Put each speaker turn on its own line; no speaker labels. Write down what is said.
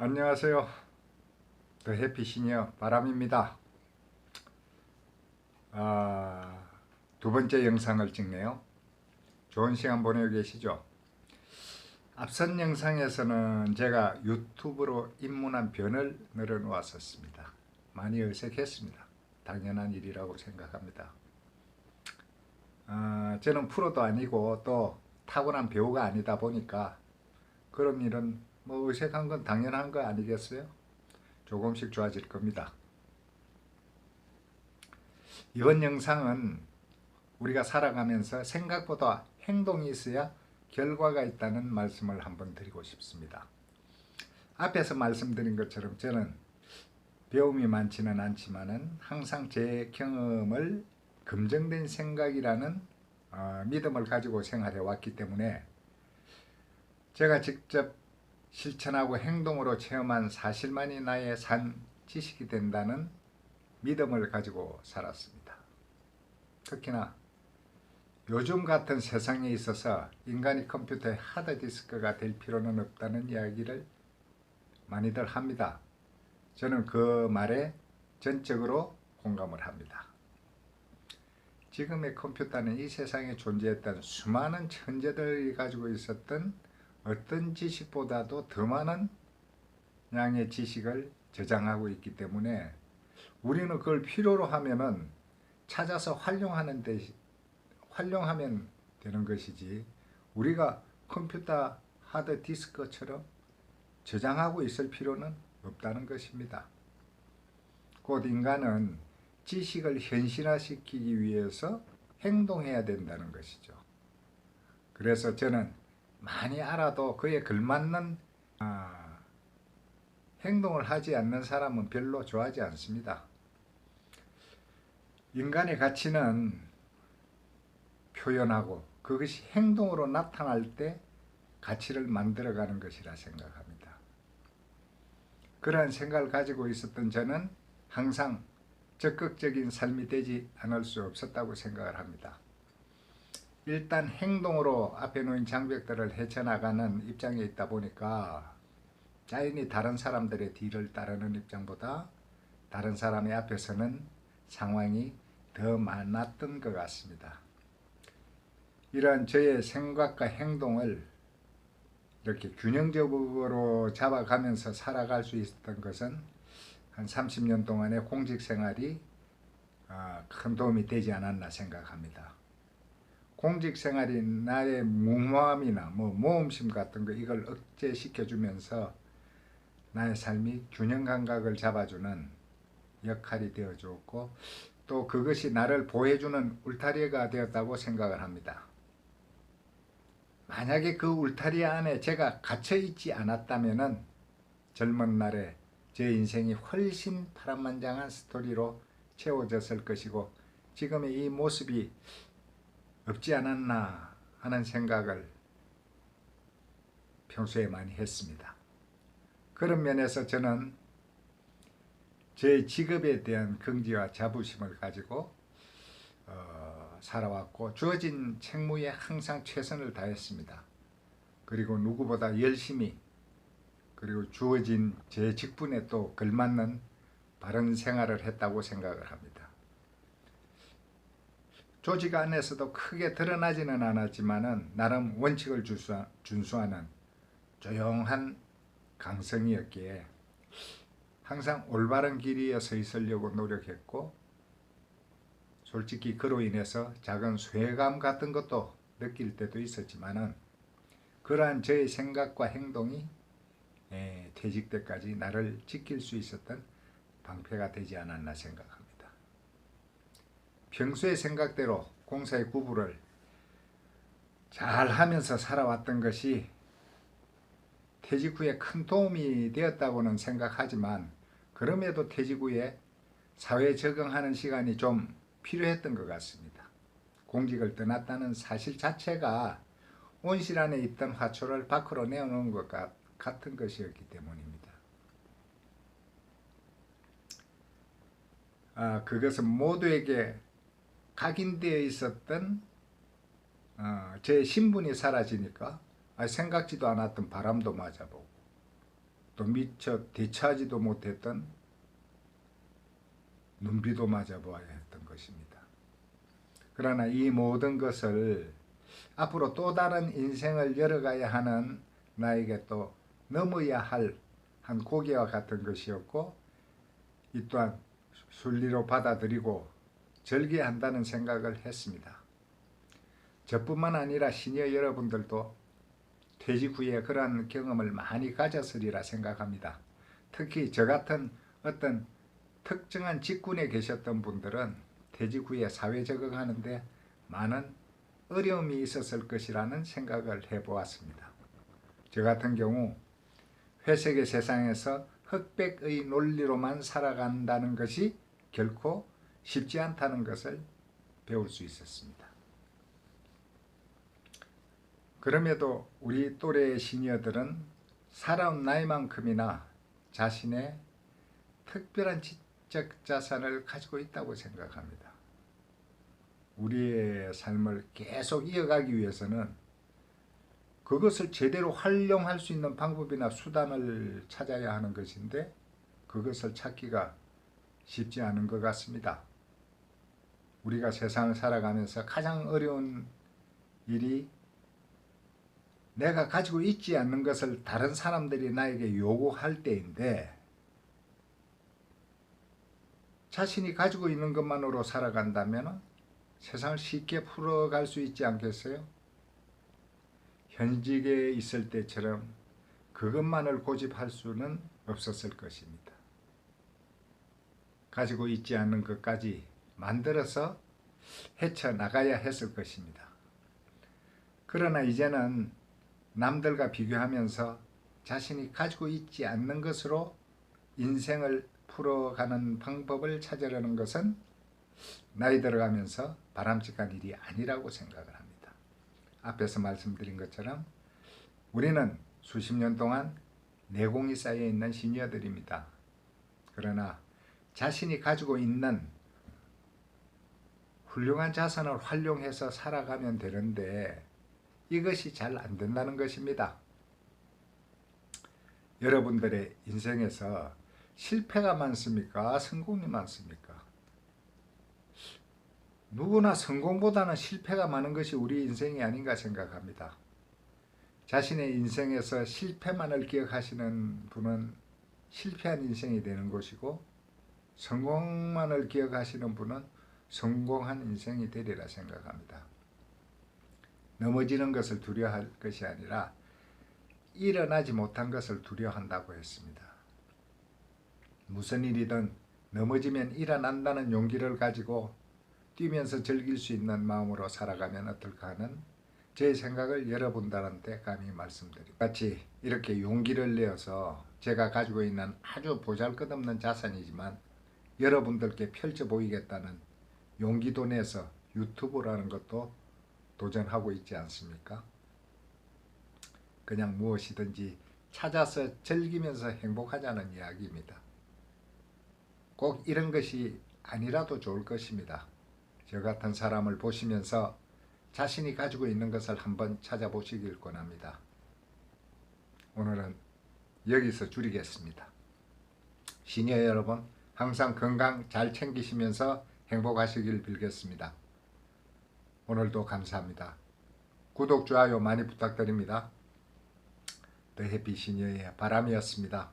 안녕하세요. 더 해피 시니어 바람입니다. 두 번째 영상을 찍네요. 좋은 시간 보내고 계시죠? 앞선 영상에서는 제가 유튜브로 입문한 변을 늘어놓았었습니다. 많이 어색했습니다. 당연한 일이라고 생각합니다. 저는 프로도 아니고 또 타고난 배우가 아니다 보니까 그런 일은 뭐 어색한 건 당연한 거 아니겠어요? 조금씩 좋아질 겁니다. 이번 영상은 우리가 살아가면서 생각보다 행동이 있어야 결과가 있다는 말씀을 한번 드리고 싶습니다. 앞에서 말씀드린 것처럼 저는 배움이 많지는 않지만 항상 제 경험을 검증된 생각이라는 믿음을 가지고 생활해 왔기 때문에 제가 직접 실천하고 행동으로 체험한 사실만이 나의 산 지식이 된다는 믿음을 가지고 살았습니다. 특히나 요즘 같은 세상에 있어서 인간이 컴퓨터의 하드디스크가 될 필요는 없다는 이야기를 많이들 합니다. 저는 그 말에 전적으로 공감을 합니다. 지금의 컴퓨터는 이 세상에 존재했던 수많은 천재들이 가지고 있었던 어떤 지식보다도 더 많은 양의 지식을 저장하고 있기 때문에 우리는 그걸 필요로 하면은 찾아서 활용하면 되는 것이지 우리가 컴퓨터 하드디스크처럼 저장하고 있을 필요는 없다는 것입니다. 곧 인간은 지식을 현실화시키기 위해서 행동해야 된다는 것이죠. 그래서 저는 많이 알아도 그에 걸맞는 행동을 하지 않는 사람은 별로 좋아하지 않습니다. 인간의 가치는 표현하고 그것이 행동으로 나타날 때 가치를 만들어가는 것이라 생각합니다. 그러한 생각을 가지고 있었던 저는 항상 적극적인 삶이 되지 않을 수 없었다고 생각을 합니다. 일단 행동으로 앞에 놓인 장벽들을 헤쳐나가는 입장에 있다 보니까 자연히 다른 사람들의 뒤를 따르는 입장보다 다른 사람의 앞에서는 상황이 더 많았던 것 같습니다. 이러한 저의 생각과 행동을 이렇게 균형적으로 잡아가면서 살아갈 수 있었던 것은 한 30년 동안의 공직 생활이 큰 도움이 되지 않았나 생각합니다. 공직 생활이 나의 무모함이나 모험심 같은 거 이걸 억제시켜주면서 나의 삶이 균형 감각을 잡아주는 역할이 되어주었고 또 그것이 나를 보호해주는 울타리가 되었다고 생각을 합니다. 만약에 그 울타리 안에 제가 갇혀있지 않았다면 젊은 날에 제 인생이 훨씬 파란만장한 스토리로 채워졌을 것이고 지금의 이 모습이 없지 않았나 하는 생각을 평소에 많이 했습니다. 그런 면에서 저는 제 직업에 대한 긍지와 자부심을 가지고 살아왔고 주어진 책무에 항상 최선을 다했습니다. 그리고 누구보다 열심히 그리고 주어진 제 직분에 또 걸맞는 바른 생활을 했다고 생각을 합니다. 조직 안에서도 크게 드러나지는 않았지만 나름 원칙을 준수하는 조용한 강성이었기에 항상 올바른 길 위에 서 있으려고 노력했고 솔직히 그로 인해서 작은 소외감 같은 것도 느낄 때도 있었지만 그러한 저의 생각과 행동이 퇴직 때까지 나를 지킬 수 있었던 방패가 되지 않았나 생각합니다. 평소의 생각대로 공사의 구부를 잘 하면서 살아왔던 것이 퇴직 후에 큰 도움이 되었다고는 생각하지만 그럼에도 퇴직 후에 사회에 적응하는 시간이 좀 필요했던 것 같습니다. 공직을 떠났다는 사실 자체가 온실 안에 있던 화초를 밖으로 내어놓은 것 같은 것이었기 때문입니다. 그것은 모두에게 각인되어 있었던 제 신분이 사라지니까 생각지도 않았던 바람도 맞아보고 또 미처 대처하지도 못했던 눈비도 맞아보아야 했던 것입니다. 그러나 이 모든 것을 앞으로 또 다른 인생을 열어가야 하는 나에게 또 넘어야 할 한 고개와 같은 것이었고, 이 또한 순리로 받아들이고 절개한다는 생각을 했습니다. 저뿐만 아니라 시니어 여러분들도 퇴직 후에 그러한 경험을 많이 가졌으리라 생각합니다. 특히 저 같은 어떤 특정한 직군에 계셨던 분들은 퇴직 후에 사회 적응하는데 많은 어려움이 있었을 것이라는 생각을 해보았습니다. 저 같은 경우 회색의 세상에서 흑백의 논리로만 살아간다는 것이 결코 쉽지 않다는 것을 배울 수 있었습니다. 그럼에도 우리 또래의 시니어들은 살아온 나이만큼이나 자신의 특별한 지적 자산을 가지고 있다고 생각합니다. 우리의 삶을 계속 이어가기 위해서는 그것을 제대로 활용할 수 있는 방법이나 수단을 찾아야 하는 것인데, 그것을 찾기가 쉽지 않은 것 같습니다. 우리가 세상을 살아가면서 가장 어려운 일이 내가 가지고 있지 않는 것을 다른 사람들이 나에게 요구할 때인데, 자신이 가지고 있는 것만으로 살아간다면 세상을 쉽게 풀어갈 수 있지 않겠어요? 현직에 있을 때처럼 그것만을 고집할 수는 없었을 것입니다. 가지고 있지 않는 것까지 만들어서 헤쳐나가야 했을 것입니다. 그러나 이제는 남들과 비교하면서 자신이 가지고 있지 않는 것으로 인생을 풀어가는 방법을 찾으려는 것은 나이 들어가면서 바람직한 일이 아니라고 생각을 합니다. 앞에서 말씀드린 것처럼 우리는 수십 년 동안 내공이 쌓여 있는 시니어들입니다. 그러나 자신이 가지고 있는 훌륭한 자산을 활용해서 살아가면 되는데 이것이 잘 안 된다는 것입니다. 여러분들의 인생에서 실패가 많습니까? 성공이 많습니까? 누구나 성공보다는 실패가 많은 것이 우리 인생이 아닌가 생각합니다. 자신의 인생에서 실패만을 기억하시는 분은 실패한 인생이 되는 것이고, 성공만을 기억하시는 분은 성공한 인생이 되리라 생각합니다. 넘어지는 것을 두려워할 것이 아니라 일어나지 못한 것을 두려워한다고 했습니다. 무슨 일이든 넘어지면 일어난다는 용기를 가지고 뛰면서 즐길 수 있는 마음으로 살아가면 어떨까 하는 제 생각을 여러분들한테 감히 말씀드립니다. 같이 이렇게 용기를 내어서 제가 가지고 있는 아주 보잘것없는 자산이지만 여러분들께 펼쳐 보이겠다는 용기도 내서 유튜브라는 것도 도전하고 있지 않습니까? 그냥 무엇이든지 찾아서 즐기면서 행복하자는 이야기입니다. 꼭 이런 것이 아니라도 좋을 것입니다. 저 같은 사람을 보시면서 자신이 가지고 있는 것을 한번 찾아보시길 권합니다. 오늘은 여기서 줄이겠습니다. 시니어 여러분, 항상 건강 잘 챙기시면서 행복하시길 빌겠습니다. 오늘도 감사합니다. 구독, 좋아요 많이 부탁드립니다. 더 해피 시니어의 바람이었습니다.